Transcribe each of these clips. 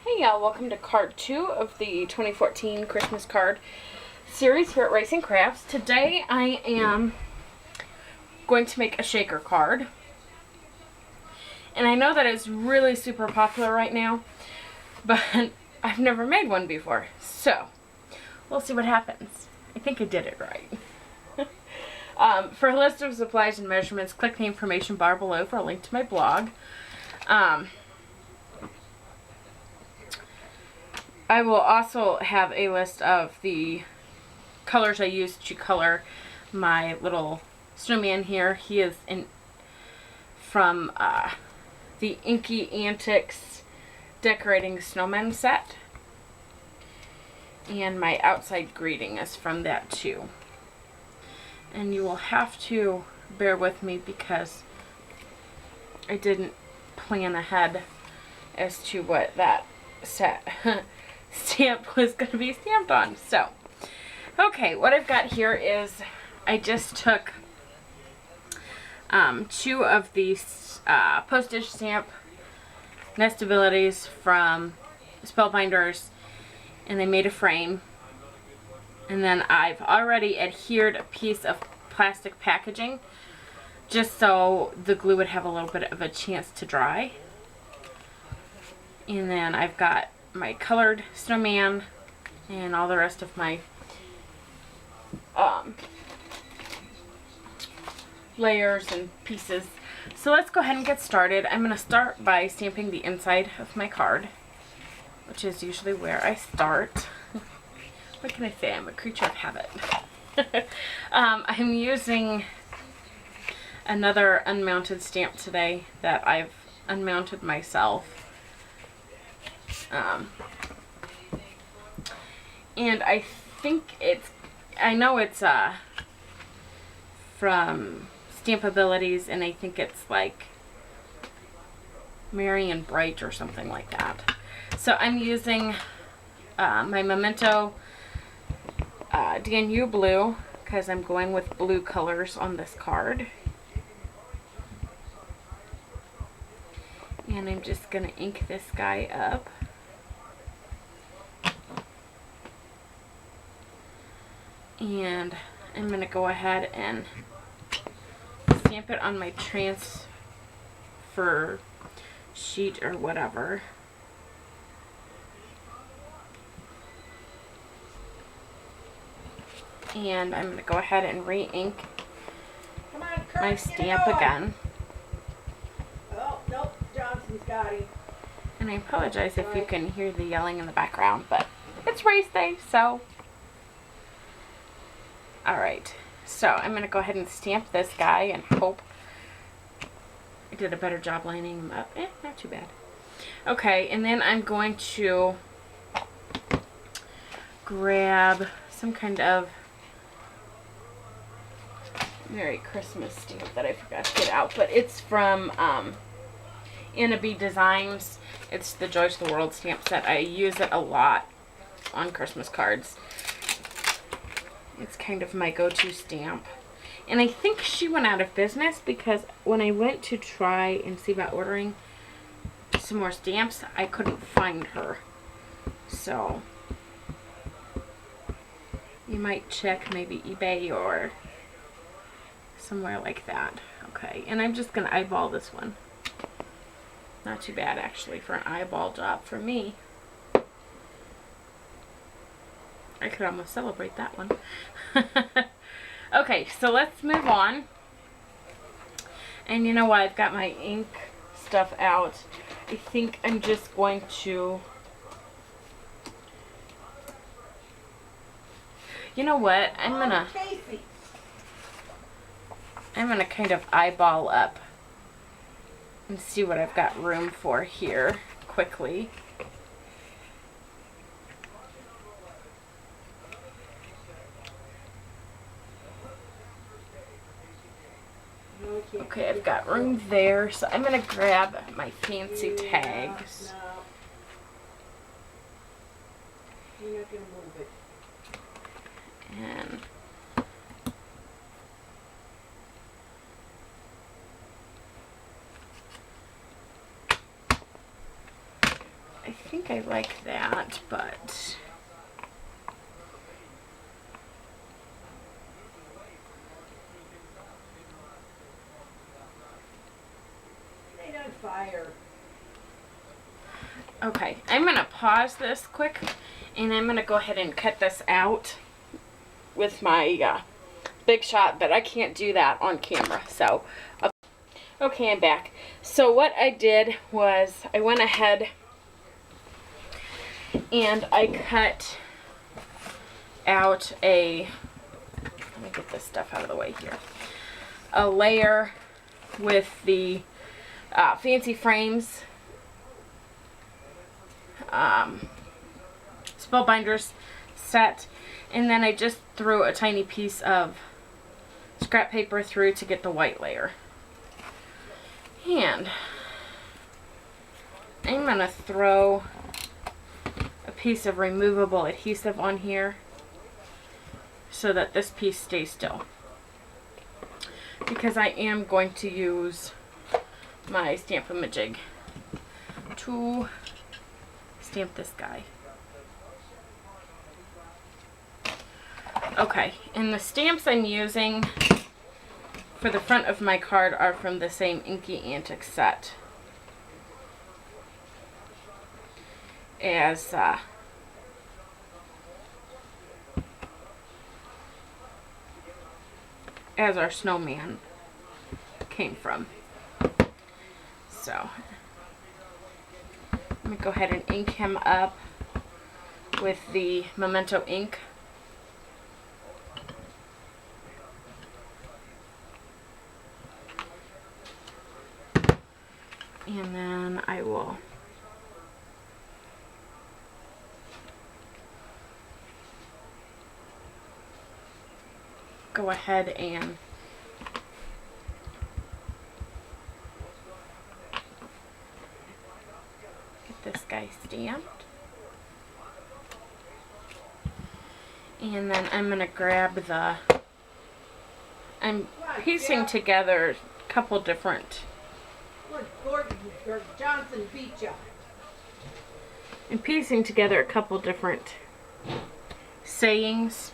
Hey y'all, welcome to card 2 of the 2014 Christmas card series here at Racing Crafts. Today I am going to make a shaker card. And I know that it's really super popular right now, but I've never made one before. So, we'll see what happens. I think I did it right. For a list of supplies and measurements, click the information bar below for a link to my blog. I will also have a list of the colors I used to color my little snowman here. He is from the Inky Antics Decorating Snowman set. And my outside greeting is from that too. And you will have to bear with me because I didn't plan ahead as to what that set stamp was going to be stamped on. So, okay, what I've got here is I just took 2 of these postage stamp Nestabilities from Spellbinders, and they made a frame. And then I've already adhered a piece of plastic packaging just so the glue would have a little bit of a chance to dry. And then I've got my colored snowman and all the rest of my layers and pieces. So let's go ahead and get started. I'm going to start by stamping the inside of my card, which is usually where I start. What can I say? I'm a creature of habit. I'm using another unmounted stamp today that I've unmounted myself. And I think I know it's from Stampabilities, and I think it's like Marion Bright or something like that. So I'm using my Memento DNU Blue because I'm going with blue colors on this card. And I'm just going to ink this guy up. And I'm going to go ahead and stamp it on my transfer sheet or whatever. And I'm going to go ahead and re-ink my stamp again. Oh, nope, Johnson's got him. And I apologize if you can hear the yelling in the background, but it's race day, so. Alright, so I'm going to go ahead and stamp this guy and hope I did a better job lining him up. Not too bad. Okay, and then I'm going to grab some kind of Merry Christmas stamp that I forgot to get out, but it's from Anna B Designs. It's the Joy to the World stamp set. I use it a lot on Christmas cards. It's kind of my go-to stamp. And I think she went out of business because when I went to try and see about ordering some more stamps, I couldn't find her. So, you might check maybe eBay or somewhere like that. Okay, and I'm just going to eyeball this one. Not too bad, actually, for an eyeball job for me. I could almost celebrate that one. Okay, so let's move on. And you know what? I've got my ink stuff out. I think I'm just going to... You know what? I'm gonna kind of eyeball up and see what I've got room for here quickly. Okay, I've got room there, so I'm going to grab my fancy tags. And I think I like that, but Light on fire. okay, I'm gonna pause this quick and I'm gonna go ahead and cut this out with my Big Shot, but I can't do that on camera, so okay, I'm back. So what I did was I went ahead and I cut out let me get this stuff out of the way here, a layer with the Fancy Frames Spellbinders set, and then I just threw a tiny piece of scrap paper through to get the white layer. And I'm going to throw a piece of removable adhesive on here so that this piece stays still, because I am going to use my Stamp-A-Majig to stamp this guy. Okay, and the stamps I'm using for the front of my card are from the same Inky Antics set as our snowman came from. So I'm going to go ahead and ink him up with the Memento ink. And then I will go ahead and get this guy stamped. And then I'm going to grab I'm piecing together a couple different Gordon or Johnson beat you. I'm piecing together a couple different sayings.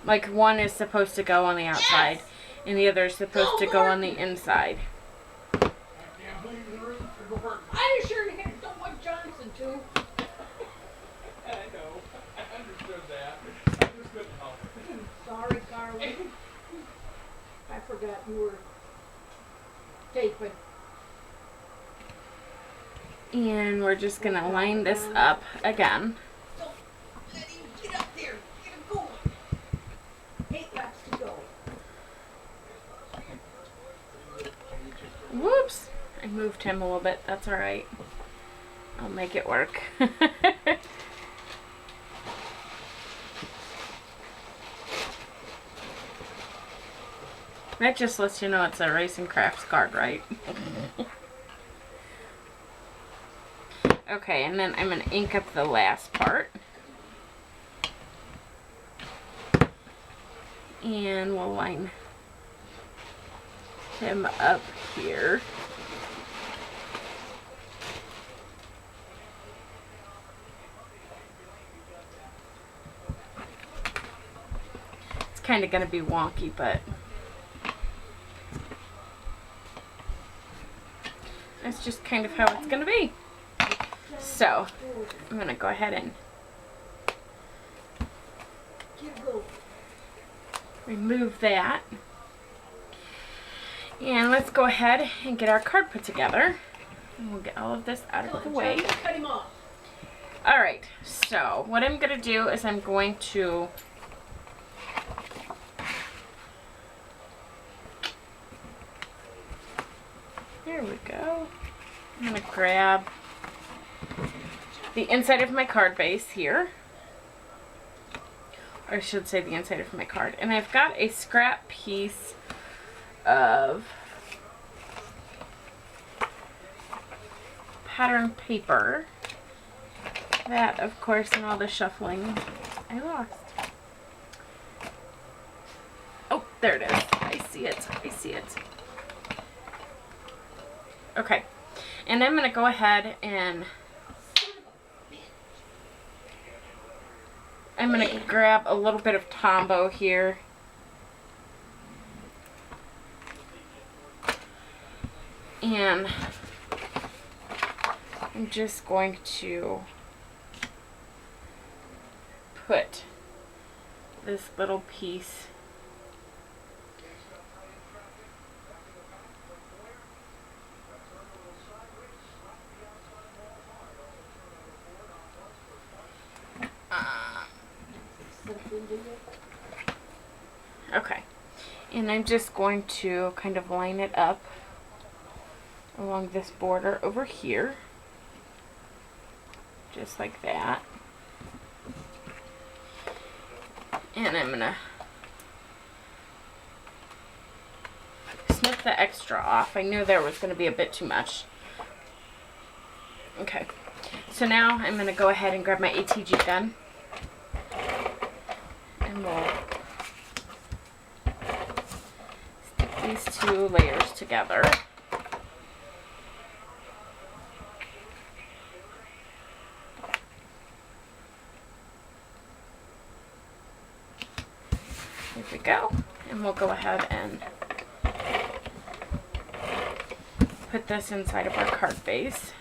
Like one is supposed to go on the outside, yes, and the other is supposed to go on the inside. I sure had someone Johnson too. I know. I understood that. I just couldn't help it. Sorry, Carly. I forgot you were taping. And we're just gonna line this up again. Don't let him get up there. Get him going. 8 laps to go. Whoops! I moved him a little bit. That's alright. I'll make it work. That just lets you know it's a Racing Crafts card, right? Okay, and then I'm going to ink up the last part. And we'll line him up here. It's kind of going to be wonky, but that's just kind of how it's going to be. So, I'm going to go ahead and remove that. And let's go ahead and get our card put together. And we'll get all of this out of the way. Cut him off. Alright, so what I'm going to do is I'm going to there we go. I'm going to grab the inside of my card base here. Or I should say the inside of my card. And I've got a scrap piece of pattern paper that, of course, in all the shuffling, I lost. Oh, there it is. I see it. I see it. Okay. And I'm going to go ahead and I'm going to grab a little bit of Tombow here. And I'm just going to put this little piece okay, and I'm just going to kind of line it up along this border over here, just like that. And I'm gonna snip the extra off. I knew there was gonna be a bit too much. Okay, so now I'm gonna go ahead and grab my ATG gun, and we'll stick these two layers together. There we go. And we'll go ahead and put this inside of our card base.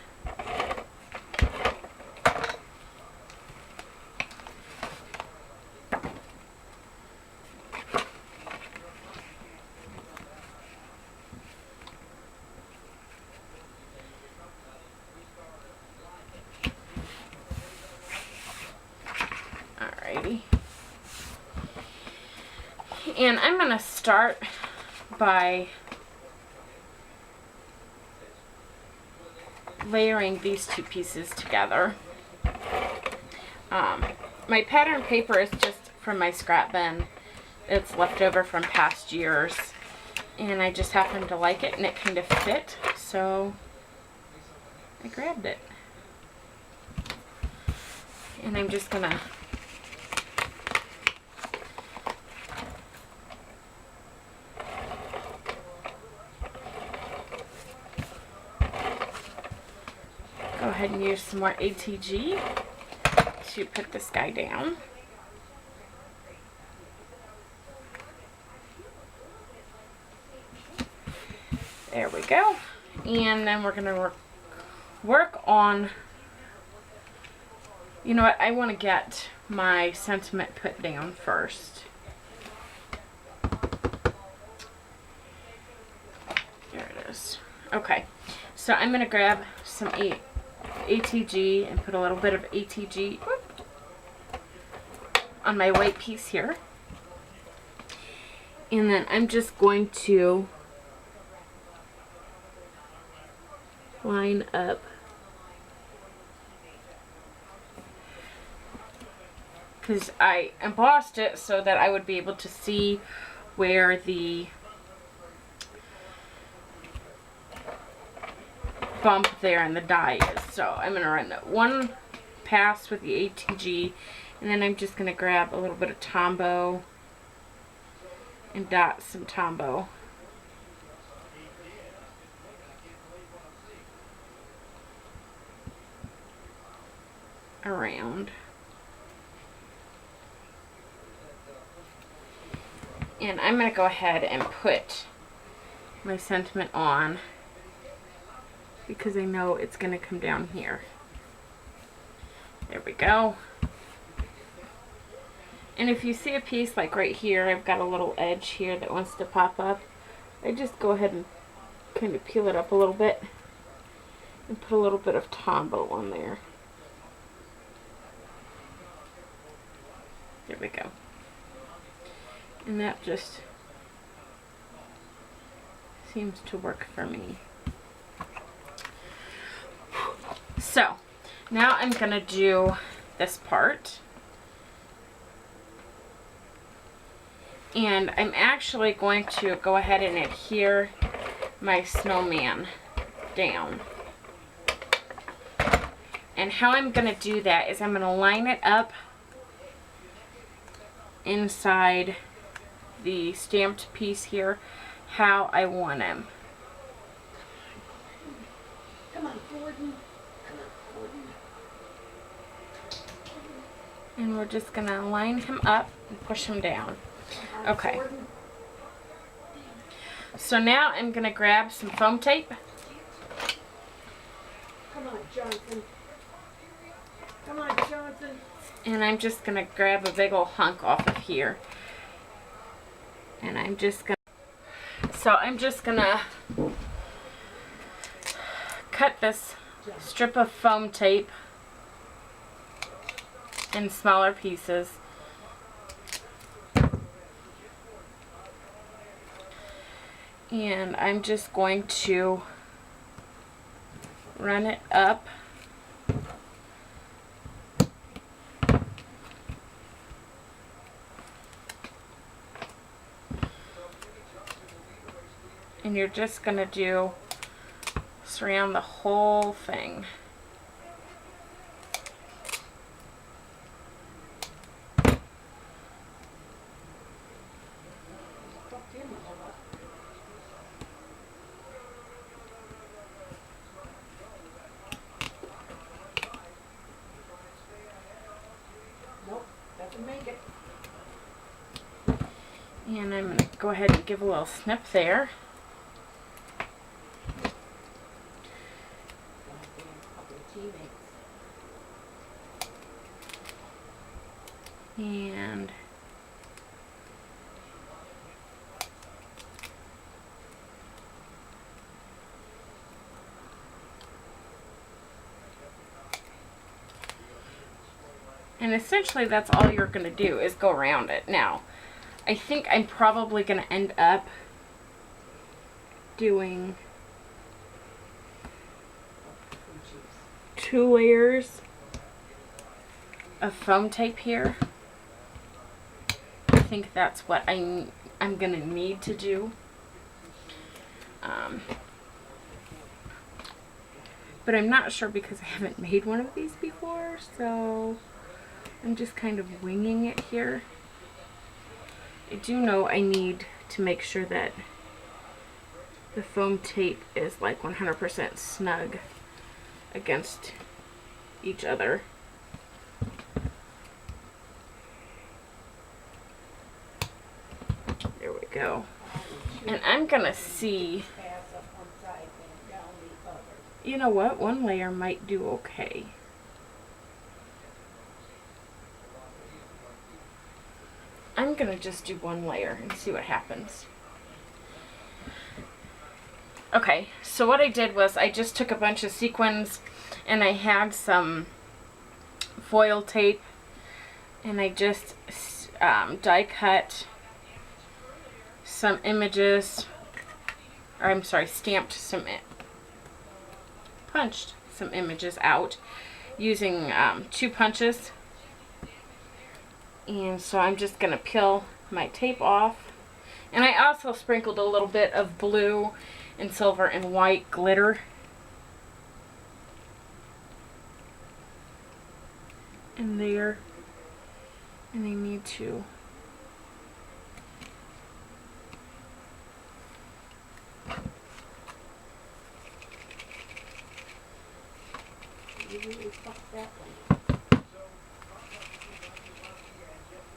Alrighty. And I'm going to start by layering these two pieces together. My pattern paper is just from my scrap bin. It's left over from past years. And I just happened to like it and it kind of fit, so I grabbed it. And I'm just going to go ahead and use some more ATG to put this guy down. There we go. And then we're going to work on, you know what, I want to get my sentiment put down first. There it is. Okay, so I'm going to grab some ATG and put a little bit of ATG on my white piece here. And then I'm just going to line up because I embossed it so that I would be able to see where the bump there in the die is. So I'm going to run one pass with the ATG, and then I'm just going to grab a little bit of Tombow and dot some Tombow around. And I'm going to go ahead and put my sentiment on because I know it's going to come down here. There we go. And if you see a piece like right here, I've got a little edge here that wants to pop up, I just go ahead and kind of peel it up a little bit and put a little bit of Tombow on there. There we go. And that just seems to work for me. So, now I'm going to do this part. And I'm actually going to go ahead and adhere my snowman down. And how I'm going to do that is I'm going to line it up inside the stamped piece here how I want him. Come on, Gordon. Come on, Gordon. And we're just gonna line him up and push him down. Come on, Okay. Gordon. So now I'm gonna grab some foam tape. Come on, Jonathan. Come on, Jonathan. And I'm just gonna grab a big ol' hunk off of here. And I'm just gonna cut this strip of foam tape in smaller pieces. And I'm just going to run it up and you're just gonna surround the whole thing. Nope, doesn't make it. And I'm gonna go ahead and give a little snip there. And essentially that's all you're going to do is go around it. Now, I think I'm probably going to end up doing 2 layers of foam tape here. I think that's what I'm going to need to do. But I'm not sure because I haven't made one of these before, so I'm just kind of winging it here. I do know I need to make sure that the foam tape is like 100% snug against each other. There we go. And I'm gonna see, you know what, 1 layer might do okay. I'm gonna just do 1 layer and see what happens. Okay, so what I did was I just took a bunch of sequins and I had some foil tape and I just die cut some images, or I'm sorry, punched some images out using 2 punches. And so I'm just going to peel my tape off. And I also sprinkled a little bit of blue and silver and white glitter. In there. And I need to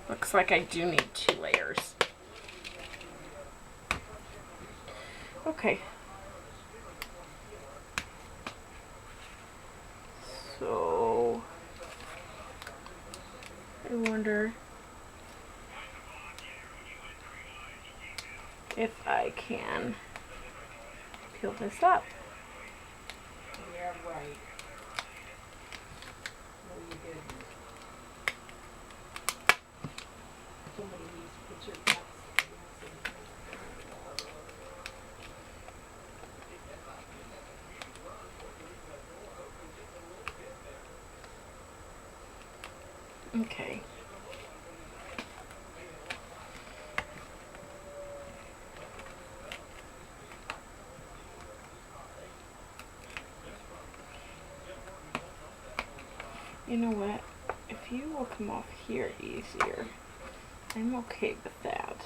looks like I do need 2 layers. Okay. So I wonder if I can peel this up. Yeah, right. No, you didn't. Somebody needs to put your cups. Okay. You know what? If you will come off here easier, I'm okay with that.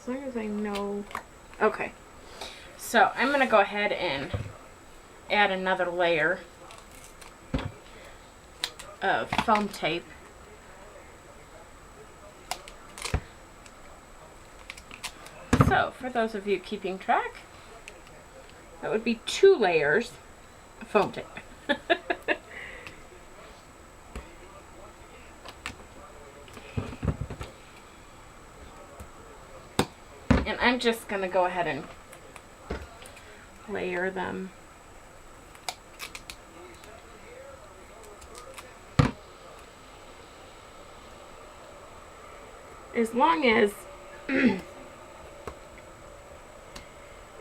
As long as I know. Okay. So I'm going to go ahead and add another layer of foam tape. So for those of you keeping track, that would be 2 layers of foam tape. And I'm just going to go ahead and layer them. As long as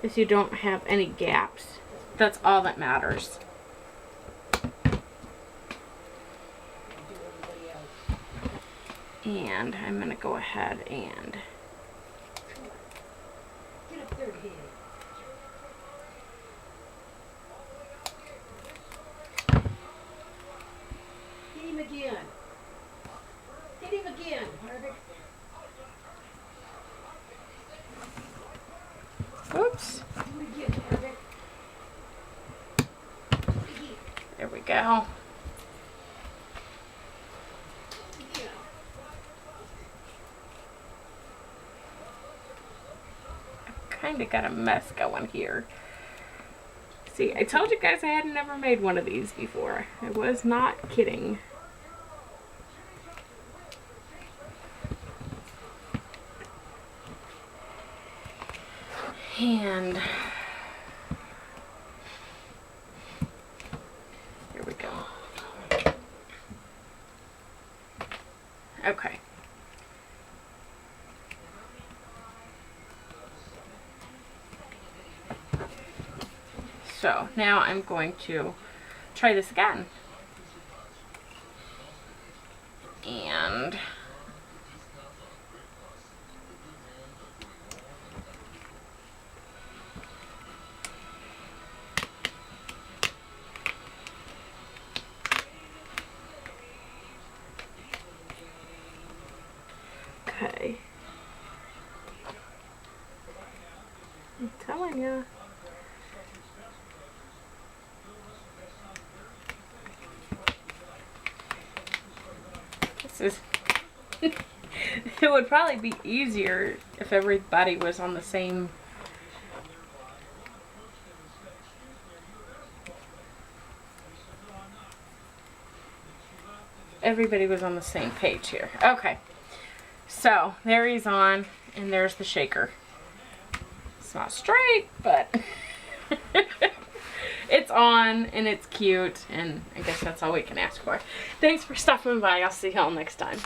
if you don't have any gaps, that's all that matters. And I'm going to go ahead and Get up there, Haley. Hit him again. Hit him again, Harvick. oops, Do it again, Harvick. Again. there we go. Again. Kind of got a mess going here. See, I told you guys I had never made one of these before. I was not kidding. And here we go. Okay. So now I'm going to try this again. And okay. I'm telling you. This is it would probably be easier if everybody was on the same page here. Okay. So there he's on, and there's the shaker. It's not straight, but it's on and it's cute, and I guess that's all we can ask for. Thanks for stopping by. I'll see y'all next time.